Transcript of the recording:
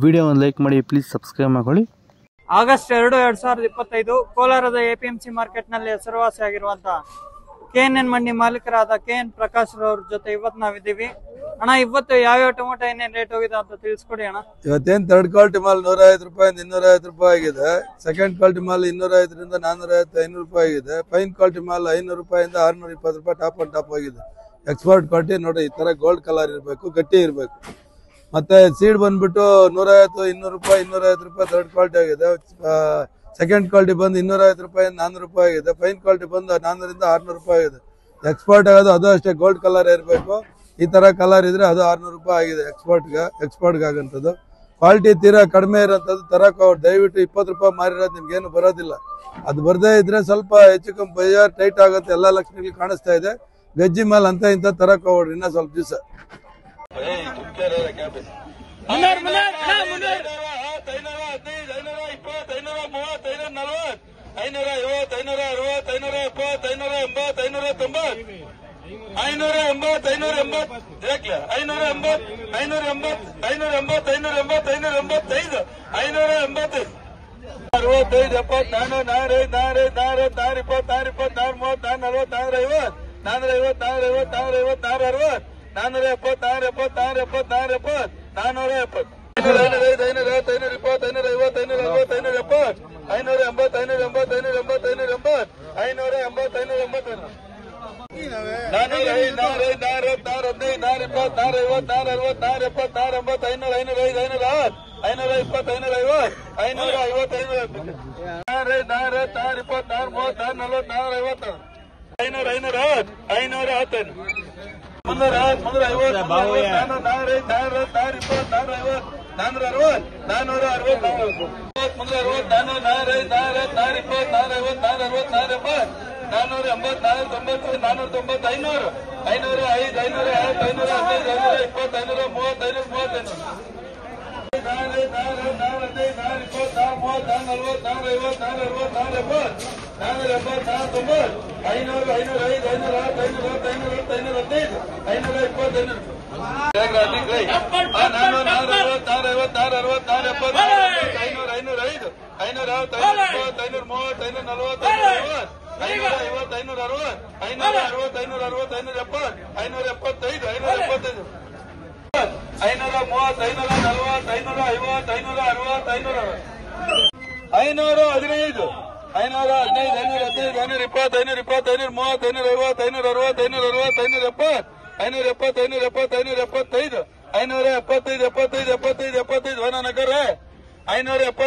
ವಿಡಿಯೋವನ್ನು ಲೈಕ್ ಮಾಡಿ, please subscribe ಮಾಡ್ಕೊಳ್ಳಿ. ಆಗಸ್ಟ್ 2, 2025 ಕೋಲಾರದ ಎಪಿಎಂಸಿ ಮಾರ್ಕೆಟ್ನಲ್ಲಿ ಹೆಸರುವಾಸಿಯಾಗಿರುವಂತಹ KNN ಮಂಡಿ ಮಾಲೀಕರಾದ KN ಪ್ರಕಾಶ್ ರವರ ಜೊತೆ ಇವತ್ತು ನಾವಿದ್ದೀವಿ. ಅಣ್ಣ, ಇವತ್ತು ಯಾವ್ಯಾವ ಟೊಮೊಟೊ ಏನೇನು ರೇಟ್ ಹೋಗಿದೆ ಅಂತ ತಿಳಿಸ್ಕೊಡಿ ಅಣ್ಣ. ಇವತ್ತೇನು ಥರ್ಡ್ ಕ್ವಾಲಿಟಿ ಮಾಲ್ 150 ರೂಪಾಯಿಂದ 250 ರೂಪಾಯಿ ಆಗಿದೆ. ಸೆಕೆಂಡ್ ಕ್ವಾಲಿಟಿ ಮಾಲ್ 250ರಿಂದ 450, 500 ರೂಪಾಯಿ ಆಗಿದೆ. ಫೈನ್ ಕ್ವಾಲಿಟಿ ಮಾಲ್ 500 ರೂಪಾಯಿಂದ 620 ರೂಪಾಯಿ ಟಾಪ್ ಅಂಡ್ ಟಾಪ್ ಆಗಿದೆ. ಎಕ್ಸ್ಪೋರ್ಟ್ ಕ್ವಾಲಿಟಿ ನೋಡಿ, ಈ ತರ ಗೋಲ್ಡ್ ಕಲರ್ ಇರಬೇಕು, ಗಟ್ಟಿ ಇರಬೇಕು. ಮತ್ತೆ ಸೀಡ್ ಬಂದ್ಬಿಟ್ಟು 150, 200 ರೂಪಾಯಿ, 250 ರೂಪಾಯಿ ಥರ್ಡ್ ಕ್ವಾಲಿಟಿ ಆಗಿದೆ. ಸೆಕೆಂಡ್ ಕ್ವಾಲಿಟಿ ಬಂದು 250 ರೂಪಾಯಿಂದ 400 ರೂಪಾಯಿ ಆಗಿದೆ. ಫೈನ್ ಕ್ವಾಲಿಟಿ ಬಂದು 400ರಿಂದ 600 ರೂಪಾಯಿ ಆಗಿದೆ. ಎಕ್ಸ್ಪೋರ್ಟ್ ಆಗೋದು ಅದು ಅಷ್ಟೇ ಗೋಲ್ಡ್ ಕಲರ್ ಇರಬೇಕು. ಈ ತರ ಕಲರ್ ಇದ್ರೆ ಅದು 600 ರೂಪಾಯಿ ಆಗಿದೆ ಎಕ್ಸ್ಪೋರ್ಟ್ಗೆ ಆಗಂತದ್ದು. ಕ್ವಾಲಿಟಿ ತೀರಾ ಕಡಿಮೆ ಇರೋಂಥದ್ದು ತರಕ ದಯವಿಟ್ಟು 20 ರೂಪಾಯಿ ಮಾರಿರೋದು ನಿಮ್ಗೇನು ಬರೋದಿಲ್ಲ. ಅದು ಬರದೇ ಇದ್ರೆ ಸ್ವಲ್ಪ ಹೆಚ್ಚು ಕಮ್ಮಿ ಬಜಾರ್ ಟೈಟ್ ಆಗುತ್ತೆ, ಎಲ್ಲಾ ಲಕ್ಷಣಗಳು ಕಾಣಿಸ್ತಾ ಇದೆ. ಗಜ್ಜಿ ಮಾಲ್ ಅಂತ ಇಂತ ತರಕ ಹೋಗ್ರಿ ಇನ್ನ ಸ್ವಲ್ಪ ದಿವಸ. 500, 10, 500, 15, 520, 530, 540, 540.